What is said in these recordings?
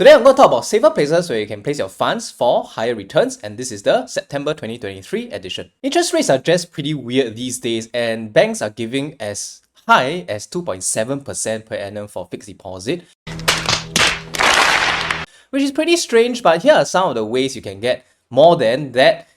Today I'm going to talk about safer places where you can place your funds for higher returns, and this is the September 2023 edition. Interest rates are just pretty weird these days, and banks are giving as high as 2.7% per annum for fixed deposit, which is pretty strange, but here are some of the ways you can get more than that.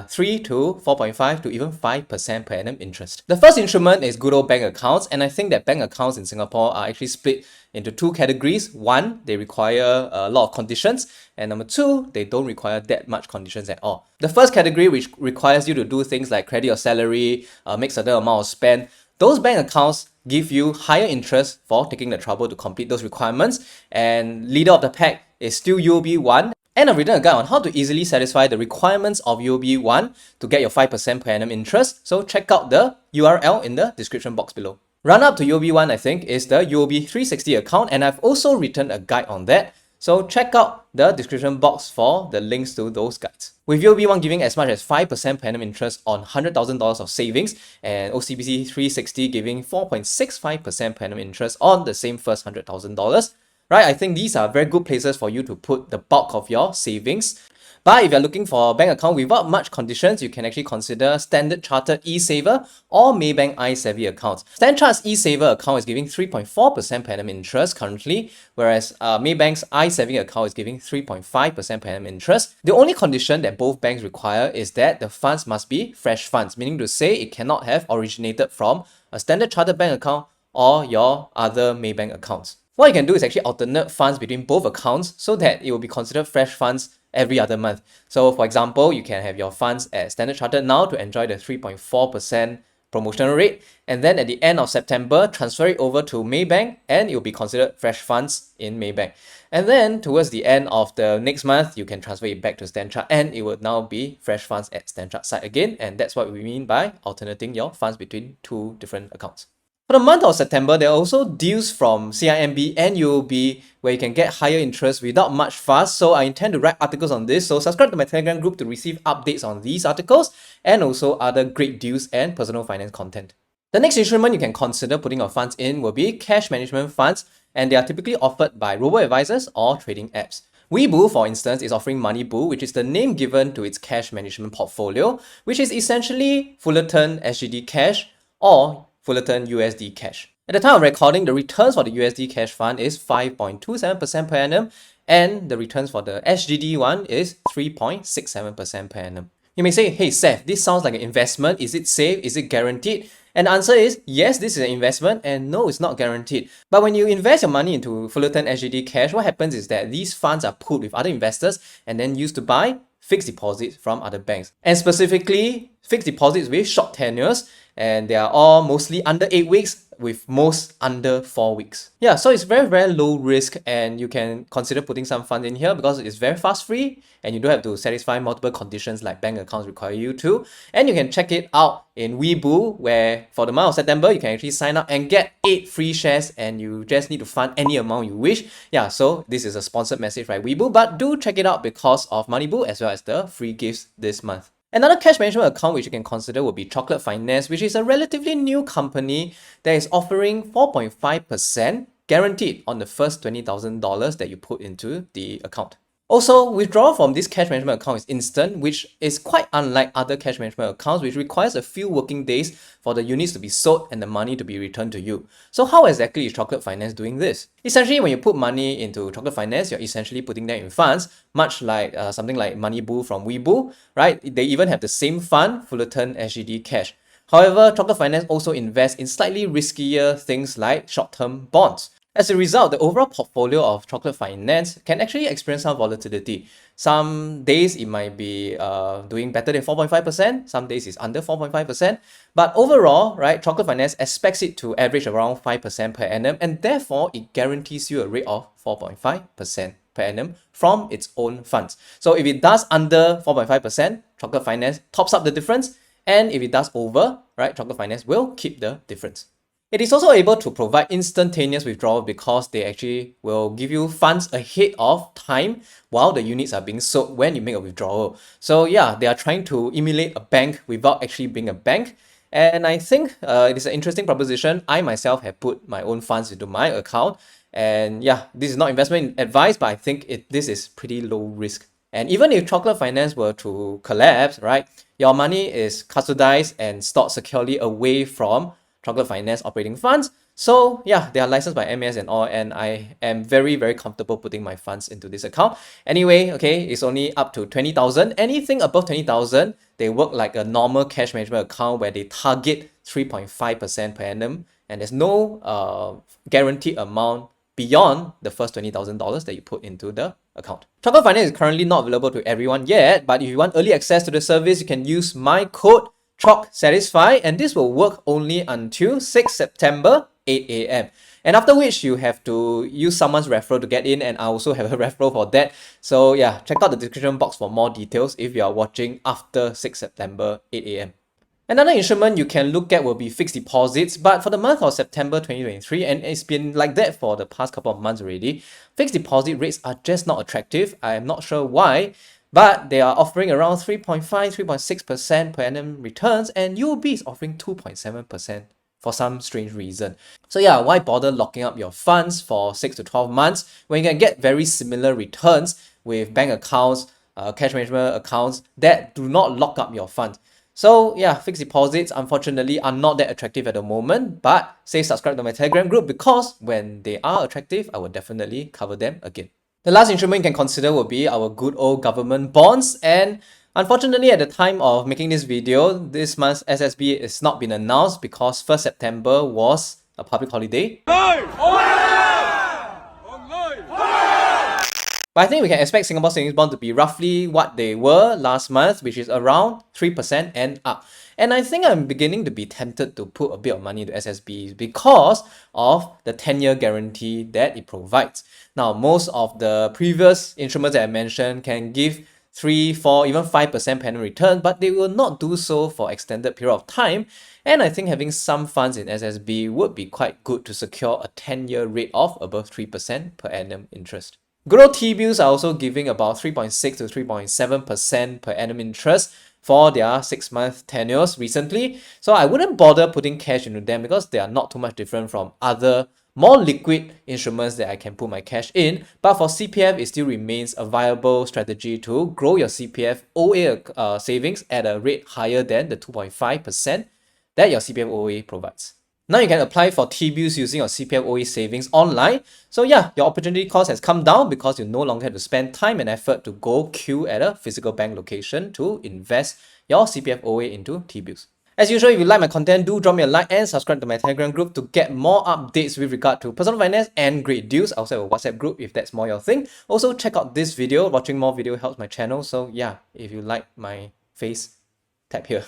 3 to 4.5 to even 5% per annum interest. The first instrument is good old bank accounts, and I think that bank accounts in Singapore are actually split into two categories. One, they require a lot of conditions, and number two, they don't require that much conditions at all. The first category, which requires you to do things like credit your salary, make certain amount of spend, those bank accounts give you higher interest for taking the trouble to complete those requirements, and leader of the pack is still UOB 1. And I've written a guide on how to easily satisfy the requirements of UOB 1 to get your 5% per annum interest, so check out the URL in the description box below. Run up to UOB 1, I think, is the UOB 360 account, and I've also written a guide on that, so check out the description box for the links to those guides. With UOB 1 giving as much as 5% per annum interest on $100,000 of savings, and OCBC 360 giving 4.65% per annum interest on the same first $100,000, right? I think these are very good places for you to put the bulk of your savings. But if you're looking for a bank account without much conditions, you can actually consider Standard Chartered eSaver or Maybank iSavvy accounts. Standard Chartered's eSaver account is giving 3.4% per annum interest currently, whereas Maybank's iSavvy account is giving 3.5% per annum interest. The only condition that both banks require is that the funds must be fresh funds, meaning to say it cannot have originated from a Standard Chartered bank account or your other Maybank accounts. What you can do is actually alternate funds between both accounts so that it will be considered fresh funds every other month. So for example, you can have your funds at Standard Chartered now to enjoy the 3.4% promotional rate, and then at the end of September, transfer it over to Maybank and it will be considered fresh funds in Maybank. And then towards the end of the next month, you can transfer it back to Standard Chartered and it will now be fresh funds at Standard Chartered side again, and that's what we mean by alternating your funds between two different accounts. For the month of September, there are also deals from CIMB and UOB where you can get higher interest without much fuss, so I intend to write articles on this, so subscribe to my Telegram group to receive updates on these articles and also other great deals and personal finance content. The next instrument you can consider putting your funds in will be cash management funds, and they are typically offered by robo-advisors or trading apps. Webull, for instance, is offering Moneybull, which is the name given to its cash management portfolio, which is essentially Fullerton SGD Cash or Fullerton USD Cash. At the time of recording, the returns for the USD Cash fund is 5.27% per annum, and the returns for the SGD one is 3.67% per annum. You may say, hey Seth, this sounds like an investment. Is it safe? Is it guaranteed? And the answer is yes, this is an investment, and no, it's not guaranteed. But when you invest your money into Fullerton SGD Cash, what happens is that these funds are pooled with other investors and then used to buy fixed deposits from other banks, and specifically fixed deposits with short tenures, and they are all mostly under 8 weeks, with most under 4 weeks. Yeah, so it's very, very low risk, and you can consider putting some funds in here because it's very fast free and you don't have to satisfy multiple conditions like bank accounts require you to. And you can check it out in Webull, where for the month of September, you can actually sign up and get 8 free shares, and you just need to fund any amount you wish. Yeah, so this is a sponsored message by Webull, but do check it out because of Moneybull as well as the free gifts this month. Another cash management account which you can consider will be Chocolate Finance, which is a relatively new company that is offering 4.5% guaranteed on the first $20,000 that you put into the account. Also, withdrawal from this cash management account is instant, which is quite unlike other cash management accounts, which requires a few working days for the units to be sold and the money to be returned to you. So how exactly is Chocolate Finance doing this? Essentially, when you put money into Chocolate Finance, you're essentially putting them in funds, much like something like Moneybull from Webull, right? They even have the same fund, Fullerton SGD Cash. However, Chocolate Finance also invests in slightly riskier things like short-term bonds. As a result, the overall portfolio of Chocolate Finance can actually experience some volatility. Some days it might be doing better than 4.5%, some days it's under 4.5%, but overall, right, Chocolate Finance expects it to average around 5% per annum, and therefore it guarantees you a rate of 4.5% per annum from its own funds. So if it does under 4.5%, Chocolate Finance tops up the difference, and if it does over, right, Chocolate Finance will keep the difference. It is also able to provide instantaneous withdrawal because they actually will give you funds ahead of time while the units are being sold when you make a withdrawal. So yeah, they are trying to emulate a bank without actually being a bank. And I think it is an interesting proposition. I myself have put my own funds into my account, And yeah, this is not investment advice, but I think this is pretty low risk. And even if Chocolate Finance were to collapse, right, your money is custodized and stored securely away from Chocolate Finance operating funds. So yeah, they are licensed by MAS and all, and I am very, very comfortable putting my funds into this account. Anyway, okay, it's only up to 20,000. Anything above 20,000, they work like a normal cash management account where they target 3.5% per annum, and there's no guaranteed amount beyond the first $20,000 that you put into the account. Chocolate Finance is currently not available to everyone yet, but if you want early access to the service, you can use my code CHOCSatisfy, and this will work only until 6 September, 8 a.m. And after which you have to use someone's referral to get in, and I also have a referral for that. So yeah, check out the description box for more details if you are watching after 6 September, 8 a.m. Another instrument you can look at will be fixed deposits, but for the month of September 2023, and it's been like that for the past couple of months already, fixed deposit rates are just not attractive. I am not sure why, but they are offering around 3.5, 3.6% per annum returns, and UOB is offering 2.7% for some strange reason. So yeah, why bother locking up your funds for 6 to 12 months when you can get very similar returns with bank accounts, cash management accounts that do not lock up your funds? So yeah, fixed deposits unfortunately are not that attractive at the moment, but say subscribe to my Telegram group because when they are attractive, I will definitely cover them again. The last instrument you can consider will be our good old government bonds, and unfortunately at the time of making this video, this month's SSB is not been announced because 1st September was a public holiday. But I think we can expect Singapore savings bond to be roughly what they were last month, which is around 3% and up. And I think I'm beginning to be tempted to put a bit of money into SSBs because of the 10-year guarantee that it provides. Now, most of the previous instruments that I mentioned can give 3, 4, even 5% per annum return, but they will not do so for extended period of time. And I think having some funds in SSB would be quite good to secure a 10-year rate of above 3% per annum interest. Good old T-bills are also giving about 3.6 to 3.7% per annum interest for their 6-month tenures recently. So I wouldn't bother putting cash into them because they are not too much different from other more liquid instruments that I can put my cash in. But for CPF, it still remains a viable strategy to grow your CPF OA savings at a rate higher than the 2.5% that your CPF OA provides. Now you can apply for T-bills using your CPF OA savings online. So yeah, your opportunity cost has come down because you no longer have to spend time and effort to go queue at a physical bank location to invest your CPF OA into T-bills. As usual, if you like my content, do drop me a like and subscribe to my Telegram group to get more updates with regard to personal finance and great deals. I also have a WhatsApp group if that's more your thing. Also, check out this video. Watching more video helps my channel. So yeah, if you like my face, tap here.